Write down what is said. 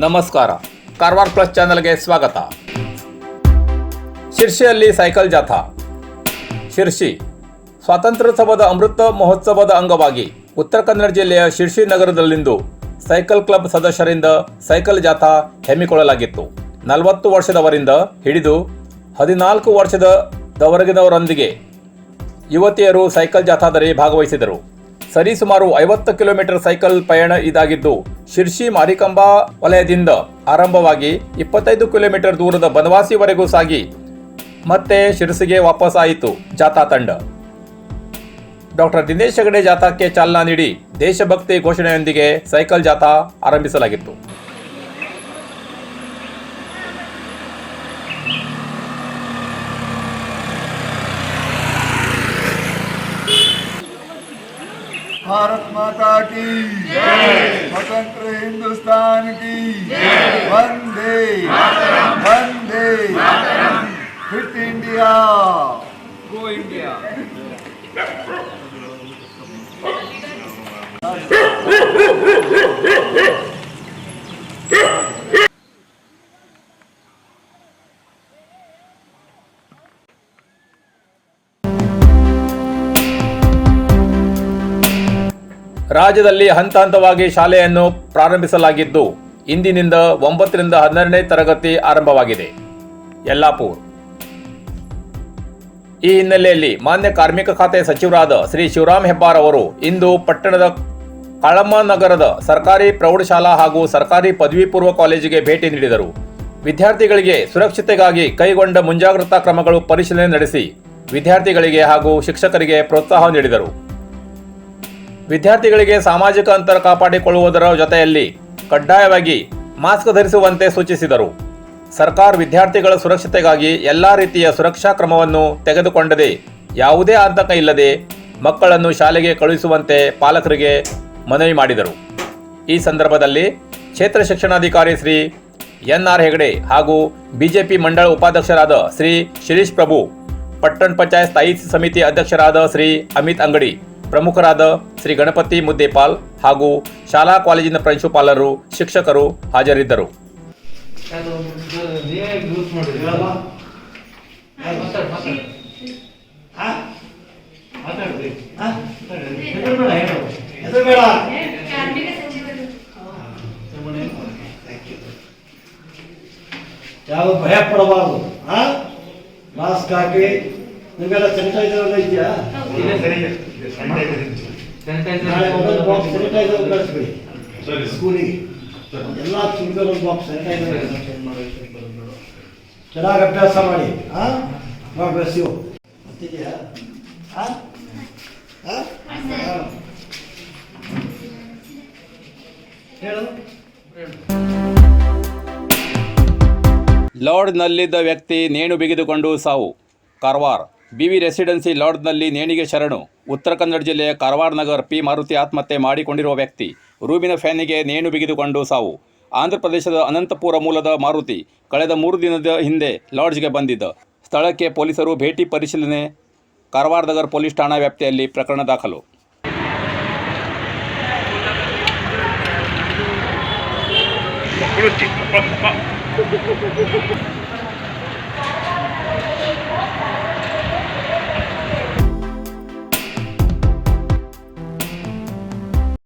ನಮಸ್ಕಾರ. ಕಾರವಾರ ಪ್ಲಸ್ ಚಾನೆಲ್ಗೆ ಸ್ವಾಗತ. ಶಿರ್ಷಿಯಲ್ಲಿ ಸೈಕಲ್ ಜಾಥಾ. ಶಿರ್ಷಿ ಸ್ವಾತಂತ್ರ್ಯೋತ್ಸವದ ಅಮೃತ ಮಹೋತ್ಸವದ ಅಂಗವಾಗಿ ಉತ್ತರ ಕನ್ನಡ ಜಿಲ್ಲೆಯ ಶಿರ್ಷಿ ನಗರದಲ್ಲಿಂದು ಸೈಕಲ್ ಕ್ಲಬ್ ಸದಸ್ಯರಿಂದ ಸೈಕಲ್ ಜಾಥಾ ಹಮ್ಮಿಕೊಳ್ಳಲಾಗಿತ್ತು. 40 ವರ್ಷದವರಿಂದ ಹಿಡಿದು 14 ವರ್ಷದವರೆಗಿನವರೊಂದಿಗೆ ಯುವತಿಯರು ಸೈಕಲ್ ಜಾಥಾದಲ್ಲಿ ಭಾಗವಹಿಸಿದರು. ಸರಿಸುಮಾರು 50 ಕಿಲೋಮೀಟರ್ ಸೈಕಲ್ ಪಯಣ ಇದಾಗಿದ್ದು, ಶಿರ್ಷಿ ಮಾರಿಕಂಬಾ ವಲಯದಿಂದ ಆರಂಭವಾಗಿ 25 ಕಿಲೋಮೀಟರ್ ದೂರದ ಬನವಾಸಿವರೆಗೂ ಸಾಗಿ ಮತ್ತೆ ಶಿರಸಿಗೆ ವಾಪಸ್ ಆಯಿತು ಜಾಥಾ ತಂಡ. ಡಾಕ್ಟರ್ ದಿನೇಶ್ ಹೆಗಡೆ ಜಾಥಾಕ್ಕೆ ಚಾಲನಾ ನೀಡಿ ದೇಶಭಕ್ತಿ ಘೋಷಣೆಯೊಂದಿಗೆ ಸೈಕಲ್ ಜಾಥಾ ಆರಂಭಿಸಲಾಗಿತ್ತು. भारत माता की जय, स्वतंत्र हिंदुस्तान की जय, वंदे वंदे फिट इंडिया, गो इंडिया. ರಾಜ್ಯದಲ್ಲಿ ಹಂತ ಹಂತವಾಗಿ ಶಾಲೆಯನ್ನು ಪ್ರಾರಂಭಿಸಲಾಗಿದ್ದು, ಇಂದಿನಿಂದ 9 ರಿಂದ 12ನೇ ತರಗತಿ ಆರಂಭವಾಗಿದೆ. ಯಲ್ಲಾಪುರ್. ಈ ಹಿನ್ನೆಲೆಯಲ್ಲಿ ಮಾನ್ಯ ಕಾರ್ಮಿಕ ಖಾತೆ ಸಚಿವರಾದ ಶ್ರೀ ಶಿವರಾಮ್ ಹೆಬ್ಬಾರ್ ಅವರು ಇಂದು ಪಟ್ಟಣದ ಕಾಳಮ್ಮ ನಗರದ ಸರ್ಕಾರಿ ಪ್ರೌಢಶಾಲಾ ಹಾಗೂ ಸರ್ಕಾರಿ ಪದವಿ ಪೂರ್ವ ಕಾಲೇಜಿಗೆ ಭೇಟಿ ನೀಡಿದರು. ವಿದ್ಯಾರ್ಥಿಗಳಿಗೆ ಸುರಕ್ಷತೆಗಾಗಿ ಕೈಗೊಂಡ ಮುಂಜಾಗ್ರತಾ ಕ್ರಮಗಳು ಪರಿಶೀಲನೆ ನಡೆಸಿ ವಿದ್ಯಾರ್ಥಿಗಳಿಗೆ ಹಾಗೂ ಶಿಕ್ಷಕರಿಗೆ ಪ್ರೋತ್ಸಾಹ ನೀಡಿದರು. ವಿದ್ಯಾರ್ಥಿಗಳಿಗೆ ಸಾಮಾಜಿಕ ಅಂತರ ಕಾಪಾಡಿಕೊಳ್ಳುವುದರ ಜೊತೆಯಲ್ಲಿ ಕಡ್ಡಾಯವಾಗಿ ಮಾಸ್ಕ್ ಧರಿಸುವಂತೆ ಸೂಚಿಸಿದರು. ಸರ್ಕಾರ ವಿದ್ಯಾರ್ಥಿಗಳ ಸುರಕ್ಷತೆಗಾಗಿ ಎಲ್ಲ ರೀತಿಯ ಸುರಕ್ಷಾ ಕ್ರಮವನ್ನು ತೆಗೆದುಕೊಂಡದೆ ಯಾವುದೇ ಆತಂಕ ಇಲ್ಲದೆ ಮಕ್ಕಳನ್ನು ಶಾಲೆಗೆ ಕಳುಹಿಸುವಂತೆ ಪಾಲಕರಿಗೆ ಮನವಿ ಮಾಡಿದರು. ಈ ಸಂದರ್ಭದಲ್ಲಿ ಕ್ಷೇತ್ರ ಶಿಕ್ಷಣಾಧಿಕಾರಿ ಶ್ರೀ ಎನ್.ಆರ್. ಹೆಗಡೆ ಹಾಗೂ ಬಿಜೆಪಿ ಮಂಡಳ ಉಪಾಧ್ಯಕ್ಷರಾದ ಶ್ರೀ ಶಿರೀಶ್ ಪ್ರಭು, ಪಟ್ಟಣ ಪಂಚಾಯತ್ ಸ್ಥಾಯಿ ಸಮಿತಿ ಅಧ್ಯಕ್ಷರಾದ ಶ್ರೀ ಅಮಿತ್ ಅಂಗಡಿ, ಪ್ರಮುಖರಾದ ಶ್ರೀ ಗಣಪತಿ ಮುದ್ದೇಪಾಲ್ ಹಾಗೂ ಶಾಲಾ ಕಾಲೇಜಿನ ಪ್ರಾಂಶುಪಾಲರು, ಶಿಕ್ಷಕರು ಹಾಜರಿದ್ದರು. ಯಾವ ಭಯ ಪಡಬಾರದು. ಮಾಸ್ಕ್ ಹಾಕಿ. ನಿಮ್ಗೆಲ್ಲ ಸ್ಯಾನಿಟೈಸರ್ ಇದೆಯಾ? ನಾಳೆ ಒಂದೊಂದು ಬಾಕ್ಸ್ ಸ್ಯಾನಿಟೈಸರ್ ಕಳಿಸ್ಬಿಡಿ ಸ್ಕೂಲಿಗೆ. ಎಲ್ಲ ಸ್ಕೂಲ್ಗೆ ಒಂದು ಬಾಕ್ಸ್ ಸ್ಯಾನಿಟೈಸರ್ ಚೆನ್ನಾಗಿ ಅಭ್ಯಾಸ ಮಾಡಿ. ಬೆಳೆಸಿವು ಮತ್ತಿದೆಯಾ? ಹೇಳು. ಲಾಡ್ಜ್ನಲ್ಲಿದ್ದ ವ್ಯಕ್ತಿ ನೇಣು ಬಿಗಿದುಕೊಂಡು ಸಾವು. ಕಾರವಾರ. ಬಿವಿ ರೆಸಿಡೆನ್ಸಿ ಲಾಡ್ಜ್ನಲ್ಲಿ ನೇಣಿಗೆ ಶರಣು. ಉತ್ತರ ಕನ್ನಡ ಜಿಲ್ಲೆಯ ಕಾರವಾರ ನಗರ ಪಿ. ಮಾರುತಿ ಆತ್ಮಹತ್ಯೆ ಮಾಡಿಕೊಂಡಿರುವ ವ್ಯಕ್ತಿ ರೂಮಿನ ಫ್ಯಾನಿಗೆ ನೇಣು ಬಿಗಿದುಕೊಂಡು ಸಾವು. ಆಂಧ್ರ ಪ್ರದೇಶದ ಅನಂತಪುರ ಮೂಲದ ಮಾರುತಿ ಕಳೆದ 3 ದಿನದ ಹಿಂದೆ ಲಾಡ್ಜ್ಗೆ ಬಂದಿದ್ದ. ಸ್ಥಳಕ್ಕೆ ಪೊಲೀಸರು ಭೇಟಿ ಪರಿಶೀಲನೆ. ಕಾರವಾರ ನಗರ ಪೊಲೀಸ್ ಠಾಣಾ ವ್ಯಾಪ್ತಿಯಲ್ಲಿ ಪ್ರಕರಣ ದಾಖಲು.